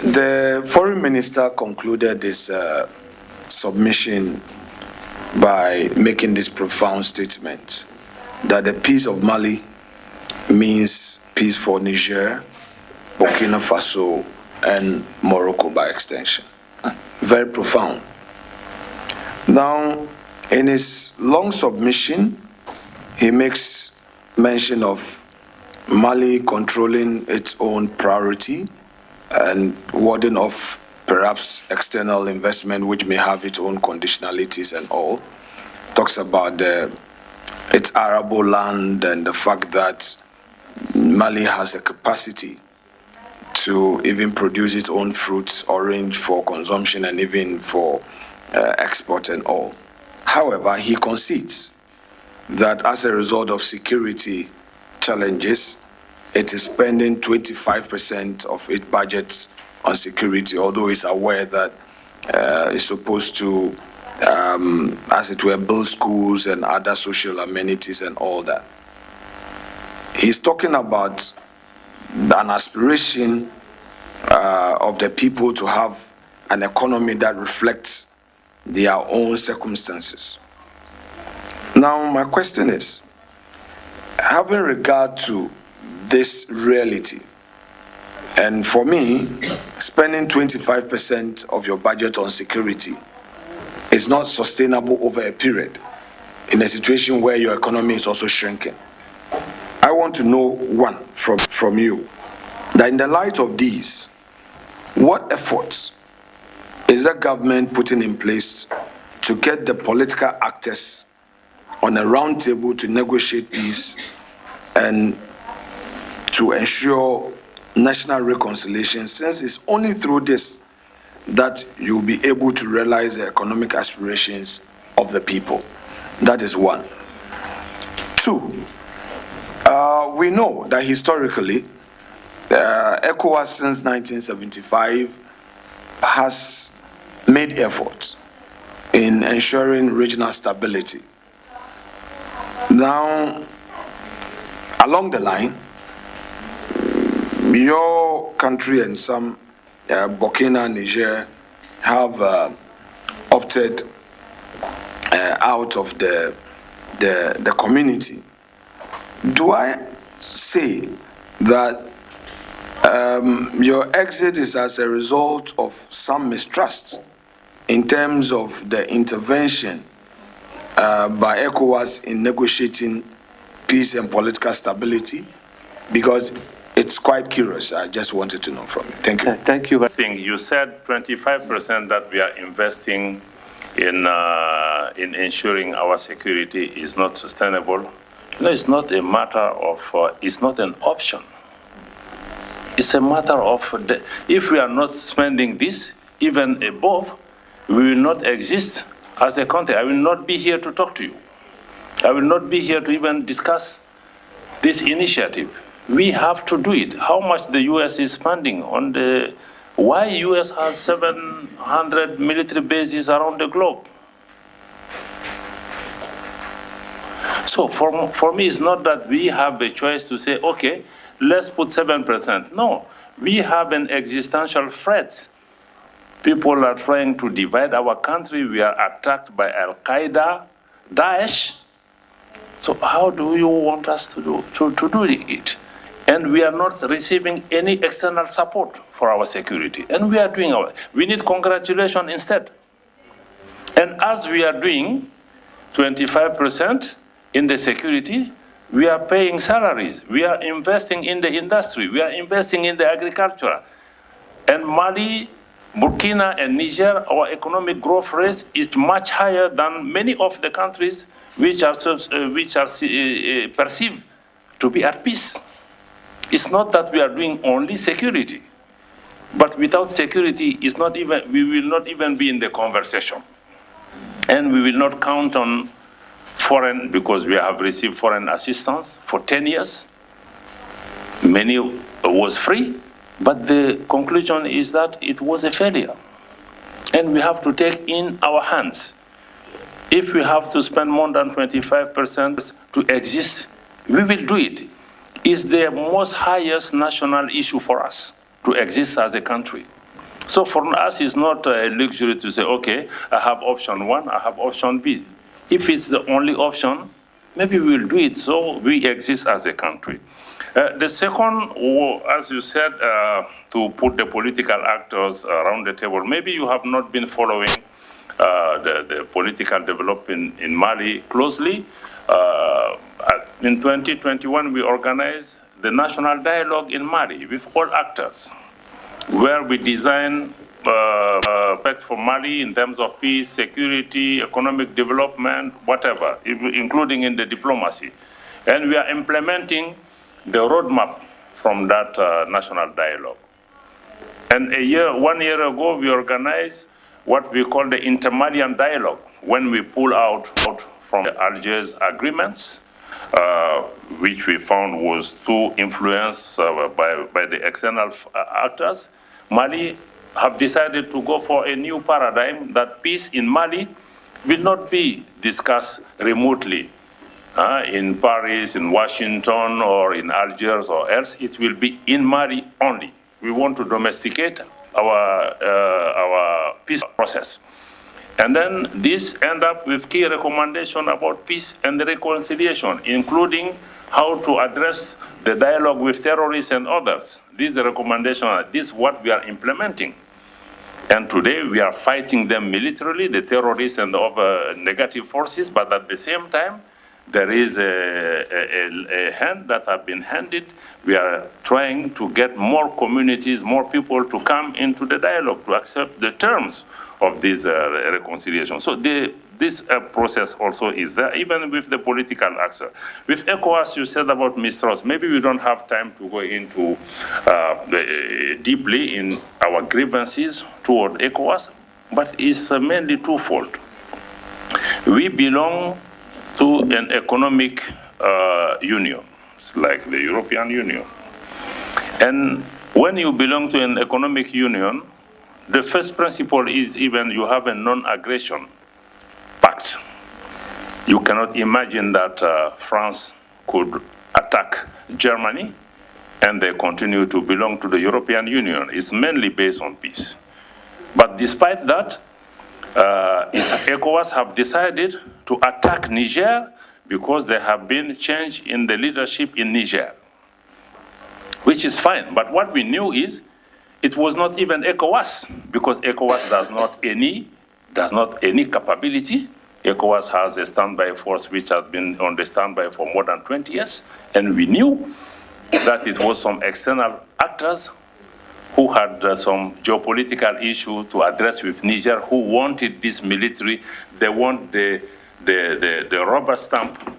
The foreign minister concluded this submission by making this profound statement that the peace of Mali means peace for Niger, Burkina Faso, and Morocco by extension. Very profound. Now, in his long submission, he makes mention of Mali controlling its own priority and warding off perhaps external investment which may have its own conditionalities and all. Talks about its arable land and the fact that Mali has a capacity to even produce its own fruits, orange for consumption and even for export and all. However, he concedes that as a result of security challenges, it is spending 25% of its budgets on security, although it's aware that it's supposed to, as it were, build schools and other social amenities and all that. He's talking about an aspiration of the people to have an economy that reflects their own circumstances. Now, my question is, having regard to this reality, and for me, spending 25% of your budget on security is not sustainable over a period in a situation where your economy is also shrinking. I want to know, one, from you, that in the light of these, what efforts is the government putting in place to get the political actors on a round table to negotiate peace and to ensure national reconciliation, since it's only through this that you'll be able to realize the economic aspirations of the people? That is one. Two, we know that historically, ECOWAS since 1975 has made efforts in ensuring regional stability. Now, along the line, your country and some Burkina, Niger have opted out of the community. Do I say that your exit is as a result of some mistrust in terms of the intervention by ECOWAS in negotiating peace and political stability? Because it's quite curious. I just wanted to know from you. Thank you. Thank you. You said 25% that we are investing in ensuring our security is not sustainable. No, it's not a matter of, it's not an option. It's a matter of, if we are not spending this, even above, we will not exist as a country. I will not be here to talk to you. I will not be here to even discuss this initiative. We have to do it. How much the U.S. is spending on the, why U.S. has 700 military bases around the globe? So for me, it's not that we have a choice to say, okay, let's put 7%. No, we have an existential threat. People are trying to divide our country. We are attacked by Al-Qaeda, Daesh. So how do you want us to do it? And we are not receiving any external support for our security. And we are doing we need congratulations instead. And as we are doing 25% in the security, we are paying salaries. We are investing in the industry. We are investing in the agriculture. And Mali, Burkina, and Niger, our economic growth rate is much higher than many of the countries which are perceived to be at peace. It's not that we are doing only security, but without security, we will not even be in the conversation. And we will not count on foreign, because we have received foreign assistance for 10 years. Many was free, but the conclusion is that it was a failure. And we have to take in our hands. If we have to spend more than 25% to exist, we will do it. It's the most highest national issue for us to exist as a country. So for us, it's not a luxury to say, okay, I have option one, I have option B. If it's the only option, maybe we'll do it. So we exist as a country. The second, as you said, to put the political actors around the table, maybe you have not been following the political development in Mali closely. In 2021, we organized the national dialogue in Mali with all actors, where we design pact for Mali in terms of peace, security, economic development, whatever, including in the diplomacy. And we are implementing the roadmap from that national dialogue. And 1 year ago, we organized what we call the inter-Malian dialogue, when we pull out from the Algiers agreements, which we found was too influenced by the external actors. Mali have decided to go for a new paradigm, that peace in Mali will not be discussed remotely in Paris, in Washington, or in Algiers or else. It will be in Mali only. We want to domesticate our peace process. And then this end up with key recommendation about peace and reconciliation, including how to address the dialogue with terrorists and others. This is a recommendation. This is what we are implementing. And today we are fighting them militarily, the terrorists and the other negative forces, but at the same time, there is a hand that have been handed. We are trying to get more communities, more people to come into the dialogue, to accept the terms of this reconciliation. So this process also is there, even with the political actor. With ECOWAS, you said about mistrust. Maybe we don't have time to go into deeply in our grievances toward ECOWAS, but it's mainly twofold. We belong to an economic union, like the European Union. And when you belong to an economic union, the first principle is even you have a non-aggression pact. You cannot imagine that France could attack Germany and they continue to belong to the European Union. It's mainly based on peace. But despite that, ECOWAS have decided to attack Niger because there have been change in the leadership in Niger, which is fine. But what we knew is it was not even ECOWAS, because ECOWAS does not any capability. ECOWAS has a standby force which has been on the standby for more than 20 years, and we knew that it was some external actors who had some geopolitical issue to address with Niger, who wanted this military. They want the rubber stamp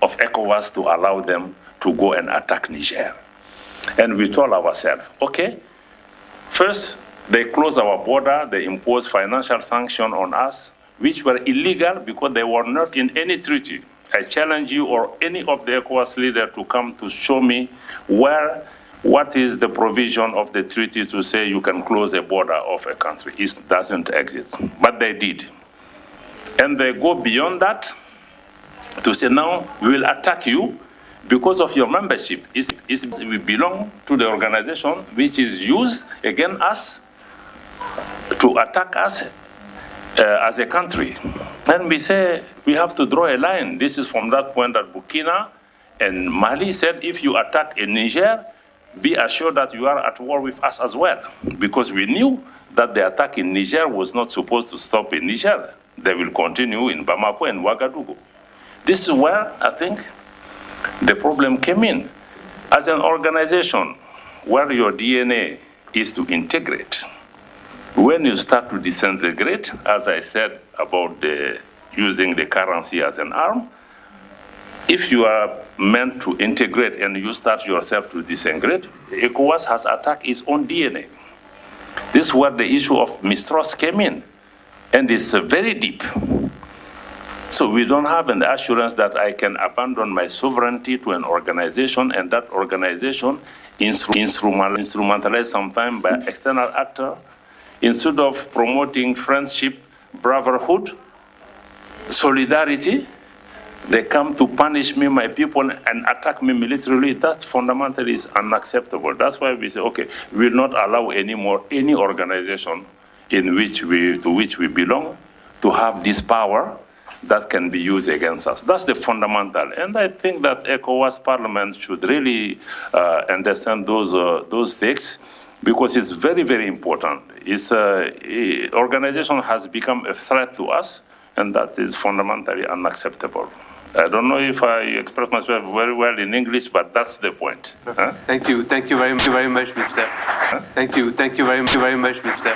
of ECOWAS to allow them to go and attack Niger. And we told ourselves, okay, first, they closed our border, they imposed financial sanctions on us, which were illegal because they were not in any treaty. I challenge you or any of the ECOWAS leaders to come to show me what is the provision of the treaty to say you can close a border of a country. It doesn't exist, but they did. And they go beyond that to say, now we will attack you because of your membership. We belong to the organization which is used against us to attack us as a country. And we say we have to draw a line. This is from that point that Burkina and Mali said, if you attack in Niger, be assured that you are at war with us as well, because we knew that the attack in Niger was not supposed to stop in Niger. They will continue in Bamako and Ouagadougou. This is where I think the problem came in. As an organization where your DNA is to integrate, when you start to disintegrate, as I said about using the currency as an arm, if you are meant to integrate and you start yourself to disintegrate, ECOWAS has attacked its own DNA. This is where the issue of mistrust came in, and it's very deep. So we don't have an assurance that I can abandon my sovereignty to an organization, and that organization instrumentalized sometimes by external actor, instead of promoting friendship, brotherhood, solidarity, They come to punish me, my people, and attack me militarily. That fundamentally is unacceptable. That's why we say, okay, we will not allow anymore any organization to which we belong to have this power that can be used against us. That's the fundamental. And I think that ECOWAS Parliament should really understand those things, because it's very, very important. Organization has become a threat to us, and that is fundamentally unacceptable. I don't know if I express myself very well in English, but that's the point. Thank you very much, Mr. Thank you very much, Mr.